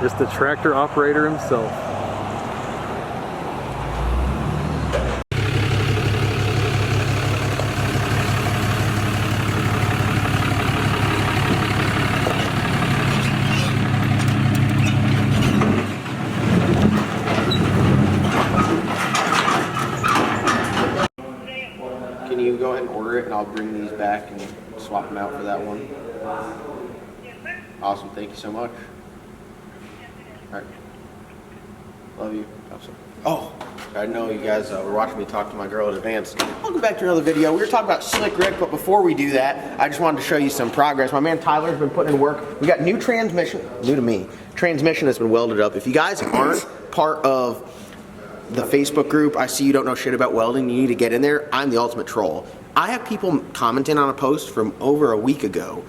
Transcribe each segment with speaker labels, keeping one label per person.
Speaker 1: Just the tractor operator himself.
Speaker 2: Can you go ahead and order it, and I'll bring these back and swap them out for that one? Awesome, thank you so much. All right. Love you. Oh, I know you guys were watching me talk to my girl at Advance. Welcome back to another video. We were talking about Slick Rick, but before we do that, I just wanted to show you some progress. My man Tyler's been putting in work. We got new transmission, new to me. Transmission has been welded up. If you guys aren't part of the Facebook group, I see you don't know shit about welding, you need to get in there. I'm the ultimate troll. I have people commenting on a post from over a week ago.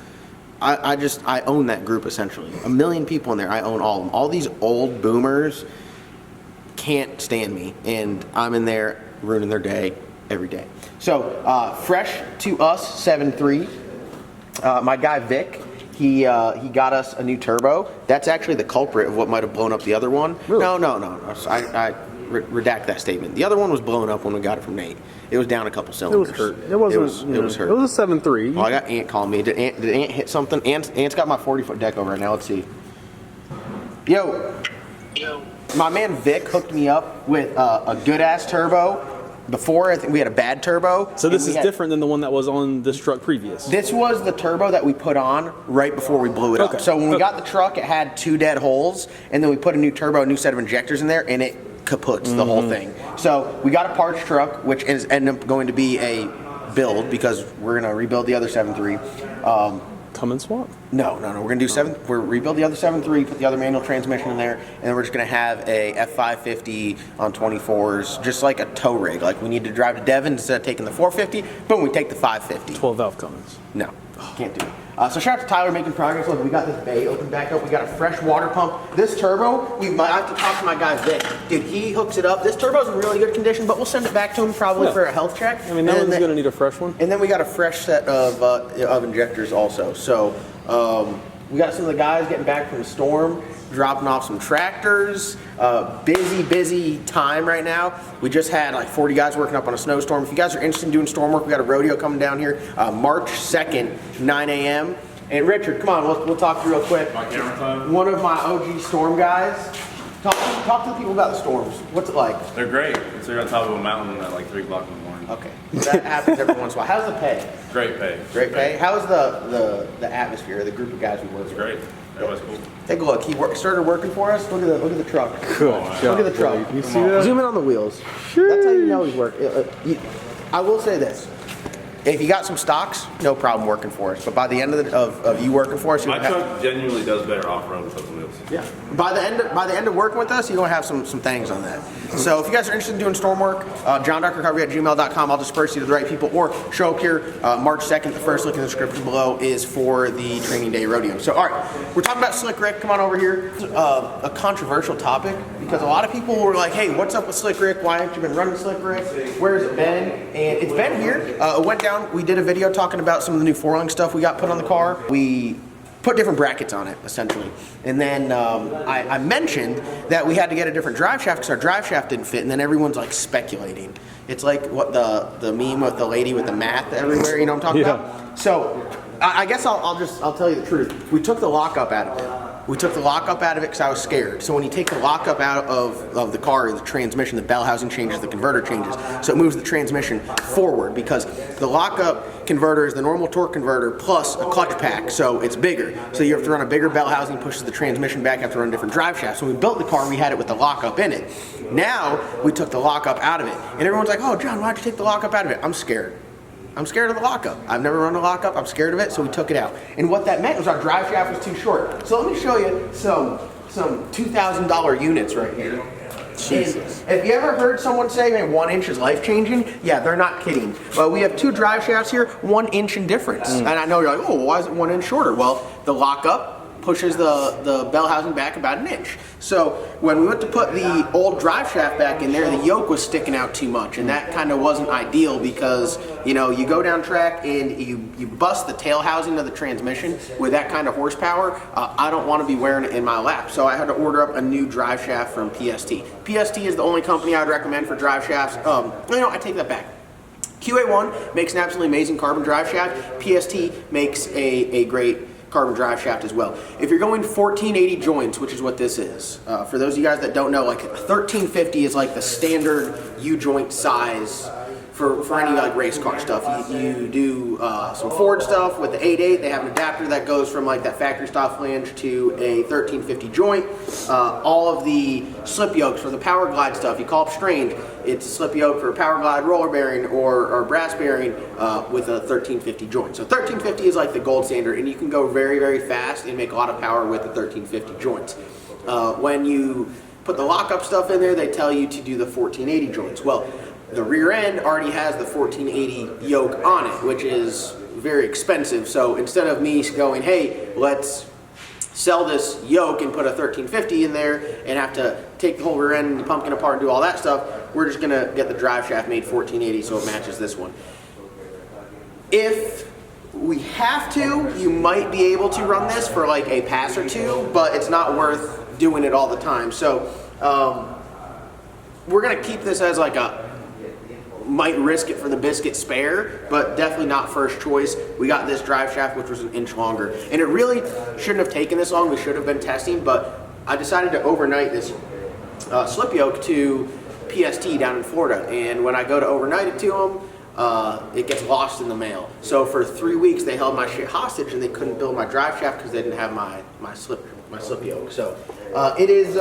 Speaker 2: I own that group essentially. 1 million people in there, I own all of them. All these old boomers can't stand me, and I'm in there ruining their day every day. So, fresh to us 7.3, my guy Vic, he got us a new turbo. That's actually the culprit of what might have blown up the other one. Really? No. I redact that statement. The other one was blown up when we got it from Nate. It was down a couple cylinders.
Speaker 1: It was hurt. It wasn't. It was hurt. It was a 7.3.
Speaker 2: Well, I got Ant calling me. Did Ant hit something? Ant's got my 40-foot deck over right now. Let's see. Yo. My man Vic hooked me up with a good ass turbo. Before, I think we had a bad turbo.
Speaker 1: So this is different than the one that was on this truck previous?
Speaker 2: This was the turbo that we put on right before we blew it up. So when we got the truck, it had 2 dead holes, and then we put a new turbo, a new set of injectors in there, and it kaputs the whole thing. So we got a parts truck, which is ended up going to be a build because we're gonna rebuild the other 7.3.
Speaker 1: Come and swap.
Speaker 2: No. We're gonna do We're rebuild the other 7.3, put the other manual transmission in there, and then we're just gonna have a F550 on 24s, just like a tow rig. Like we need to drive to Devin instead of taking the 450. Boom, we take the 550.
Speaker 1: 12 valve Cummins.
Speaker 2: No, can't do it. So shout out to Tyler making progress. Look, we got this bay open back up. We got a fresh water pump. This turbo, I have to talk to my guy Vic. Dude, he hooks it up. This turbo's in really good condition, but we'll send it back to him probably for a health check.
Speaker 1: I mean, no one's going to need a fresh one.
Speaker 2: And then we got a fresh set of injectors also. So we got some of the guys getting back from the storm, dropping off some tractors. Busy time right now. We just had like 40 guys working up on a snowstorm. If you guys are interested in doing storm work, we got a rodeo coming down here March 2nd, 9 a.m. And Richard, come on, we'll talk to you real quick.
Speaker 3: My camera time?
Speaker 2: One of my OG storm guys. Talk to the people about the storms. What's it like?
Speaker 3: They're great. So you're on top of a mountain at like 3 o'clock in the morning.
Speaker 2: Okay, that happens every once in a while. How's the pay?
Speaker 3: Great pay.
Speaker 2: Great pay. How's the atmosphere? The group of guys we work with?
Speaker 3: It's great. That was cool.
Speaker 2: Take a look. He started working for us. Look at the truck.
Speaker 1: Good.
Speaker 2: Look at the truck.
Speaker 1: You see that?
Speaker 2: Zoom in on the wheels. That's how you know he's working. I will say this. If you got some stocks, no problem working for us. But by the end of you working for us,
Speaker 3: My truck genuinely does better off-road with those wheels.
Speaker 2: Yeah. By the end of working with us, you're gonna have some things on that. So if you guys are interested in doing storm work, john.recovery@gmail.com. I'll disperse you to the right people, or show up here March 2nd. The first link in the description below is for the training day rodeo. So all right, we're talking about Slick Rick. Come on over here. It's a controversial topic because a lot of people were like, "Hey, what's up with Slick Rick? Why haven't you been running Slick Rick? Where's it been?" And it's been here. It went down. We did a video talking about some of the new four-link stuff we got put on the car. We put different brackets on it, essentially. And then I mentioned that we had to get a different drive shaft because our drive shaft didn't fit, and then everyone's like speculating. It's like what the meme with the lady with the math everywhere, you know what I'm talking about? So I guess I'll tell you the truth. We took the lockup out of it. We took the lockup out of it because I was scared. So when you take the lockup out of the car, the transmission, the bell housing changes, the converter changes. So it moves the transmission forward because the lockup converter is the normal torque converter plus a clutch pack, so it's bigger. So you have to run a bigger bell housing, pushes the transmission back, you have to run different drive shafts. So when we built the car, we had it with the lockup in it. Now we took the lockup out of it. And everyone's like, "Oh, John, why'd you take the lockup out of it?" I'm scared. I'm scared of the lockup. I've never run a lockup. I'm scared of it, so we took it out. And what that meant was our drive shaft was too short. So let me show you some $2,000 units right here. Jesus. And if you ever heard someone say, "Man, 1 inch is life-changing," yeah, they're not kidding. Well, we have 2 drive shafts here, 1 inch in difference. And I know you're like, "Oh, why is it 1 inch shorter?" Well, the lockup pushes the bell housing back about an inch. So when we went to put the old drive shaft back in there, the yoke was sticking out too much, and that kind of wasn't ideal because, you know, you go down track and you bust the tail housing of the transmission with that kind of horsepower. I don't want to be wearing it in my lap, so I had to order up a new drive shaft from PST. PST is the only company I would recommend for drive shafts. You know, I take that back. QA1 makes an absolutely amazing carbon drive shaft. PST makes a great carbon drive shaft as well. If you're going 1480 joints, which is what this is, for those of you guys that don't know, like a 1350 is like the standard U-joint size for any like race car stuff. You do some Ford stuff with the 8.8. They have an adapter that goes from like that factory style flange to a 1350 joint. All of the slip yokes for the power glide stuff, you call up strained. It's a slip yoke for a power glide roller bearing or brass bearing with a 1350 joint. So 1350 is like the gold standard, and you can go very, very fast and make a lot of power with the 1350 joints. When you put the lockup stuff in there, they tell you to do the 1480 joints. Well, the rear end already has the 1480 yoke on it, which is very expensive. So instead of me going, hey, let's sell this yoke and put a 1350 in there and have to take the whole rear end and the pumpkin apart and do all that stuff, we're just gonna get the drive shaft made 1480 so it matches this one. If we have to, you might be able to run this for like a pass or two, but it's not worth doing it all the time. So we're gonna keep this as like a might risk it for the biscuit spare, but definitely not first choice. We got this drive shaft, which was an inch longer, and it really shouldn't have taken this long. We should have been testing, but I decided to overnight this slip yoke to PST down in Florida, and when I go to overnight it to them, it gets lost in the mail. So for 3 weeks they held my shit hostage and they couldn't build my drive shaft because they didn't have my slip yoke. So it is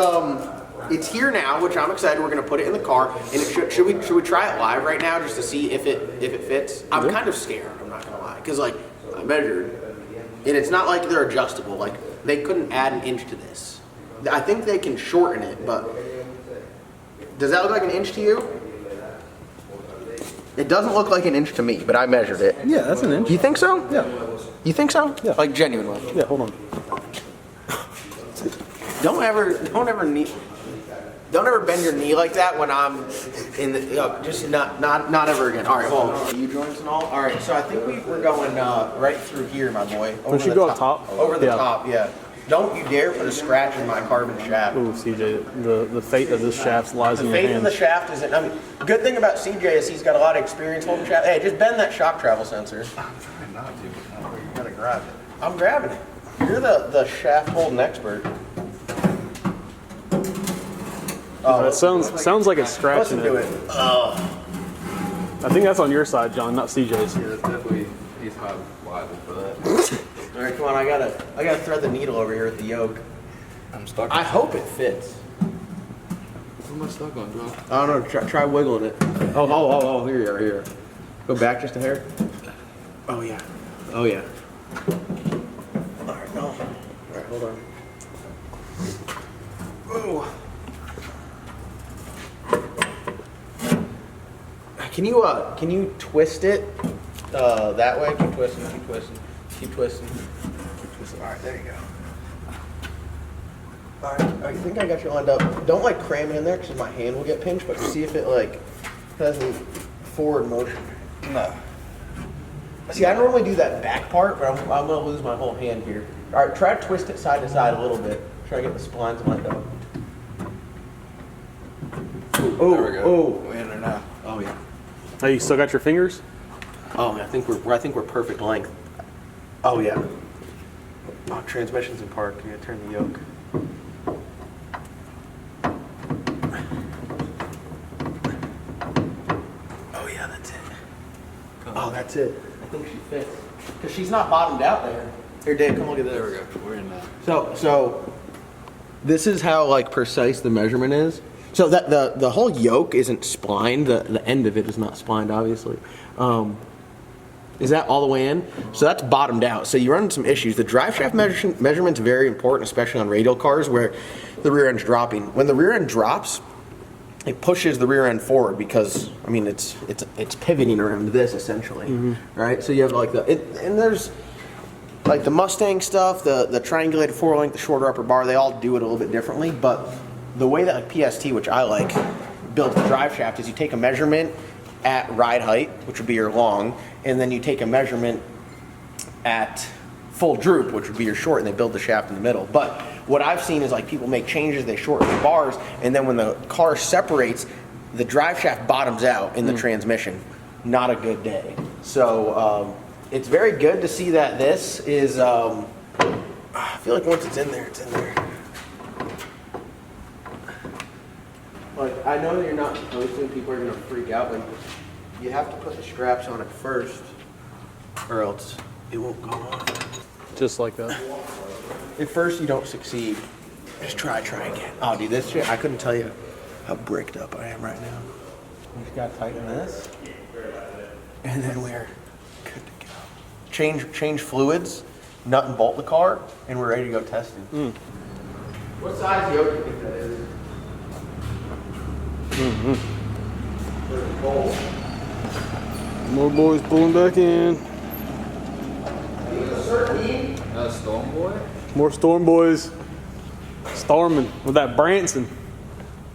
Speaker 2: it's here now, which I'm excited. We're going to put it in the car, and it should we try it live right now just to see if it fits? I'm kind of scared, I'm not going to lie, because like I measured, and it's not like they're adjustable. Like they couldn't add an inch to this. I think they can shorten it, but does that look like an inch to you? It doesn't look like an inch to me, but I measured it.
Speaker 1: Yeah, that's an inch.
Speaker 2: You think so?
Speaker 1: Yeah.
Speaker 2: You think so?
Speaker 1: Yeah.
Speaker 2: Like genuinely?
Speaker 1: Yeah, hold on.
Speaker 2: Don't ever bend your knee like that when I'm in the, just not ever again. All right, well, U-joints and all. All right, so I think we're going right through here, my boy.
Speaker 1: Don't you go up top?
Speaker 2: Over the top, yeah. Don't you dare put a scratch in my carbon shaft.
Speaker 1: Ooh, CJ, the fate of this shaft lies in your
Speaker 2: The fate
Speaker 1: hands.
Speaker 2: of the shaft isn't, I mean, good thing about CJ is he's got a lot of experience holding shaft. Hey, just bend that shock travel sensor.
Speaker 3: I'm trying not to, but you gotta grab it.
Speaker 2: I'm grabbing it. You're the shaft holding expert.
Speaker 1: It sounds like it's scratching
Speaker 2: Listen to
Speaker 1: it.
Speaker 2: it.
Speaker 1: I think that's on your side, John, not CJ's.
Speaker 3: Yeah, that's definitely, he's hot liable for that.
Speaker 2: All right, come on. I gotta thread the needle over here with the yoke.
Speaker 3: I'm stuck.
Speaker 2: I hope it fits.
Speaker 3: What am I stuck on, bro?
Speaker 2: I don't know. Try wiggling it. Oh, here you are. Here. Go back just a hair. Oh yeah. Oh yeah. All right, no. All right, hold on. Ooh. Can you twist it that way? Keep twisting. Keep twisting. Keep twisting. Keep twisting. All right, there you go. All right, I think I got you lined up. Don't like cram it in there because my hand will get pinched, but see if it like has any forward motion.
Speaker 3: No.
Speaker 2: See, I normally do that back part, but I'm gonna lose my whole hand here. All right, try to twist it side to side a little bit. Try to get the splines lined up. Oh,
Speaker 3: There we go.
Speaker 2: oh,
Speaker 3: We're in there now.
Speaker 2: oh yeah.
Speaker 1: Oh, you still got your fingers?
Speaker 2: Oh, I think we're perfect length. Oh yeah. Oh, transmission's in park. You gotta turn the yoke. Oh yeah, that's it. Oh, that's it. I think she fits. Cause she's not bottomed out there. Here, Dave, come look at this.
Speaker 3: There we go. We're in now.
Speaker 2: So this is how like precise the measurement is. So that the whole yoke isn't splined. The end of it is not splined, obviously. Is that all the way in? So that's bottomed out. So you run into some issues. The drive shaft measurement's very important, especially on radial cars where the rear end's dropping. When the rear end drops, it pushes the rear end forward because I mean it's pivoting around this essentially, right? So you have like and there's like the Mustang stuff, the triangulated 4-link, the shorter upper bar, they all do it a little bit differently. But the way that like PST, which I like, builds the drive shaft is you take a measurement at ride height, which would be your long, and then you take a measurement at full droop, which would be your short, and they build the shaft in the middle. But what I've seen is like people make changes, they shorten the bars, and then when the car separates, the drive shaft bottoms out in the transmission. Not a good day. So it's very good to see that this is, I feel like once it's in there, it's in there. Like, I know that you're not supposed to, and people are gonna freak out, but you have to put the straps on it first, or else it won't go on.
Speaker 1: Just like that.
Speaker 2: At first you don't succeed. Just try again. Oh, dude, this shit, I couldn't tell you how bricked up I am right now. We just gotta tighten this, and then we're good to go. Change fluids, nut and bolt the car, and we're ready to go testing. What size yoke do you think that is?
Speaker 1: More boys pulling back in.
Speaker 3: Storm Boy?
Speaker 1: More Storm boys. Storming with that Branson.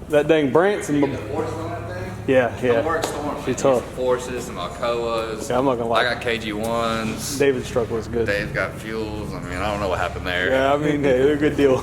Speaker 1: That dang Branson.
Speaker 3: Force on that thing?
Speaker 1: Yeah,
Speaker 3: I
Speaker 1: yeah.
Speaker 3: work Storm.
Speaker 1: She's tough.
Speaker 3: Forces, some Alcoas.
Speaker 1: Yeah, I'm not gonna lie.
Speaker 3: I got KG1s.
Speaker 1: David's truck was good.
Speaker 3: Dave's got fuels. I mean, I don't know what happened there.
Speaker 1: Yeah, I mean, hey, they're a good deal.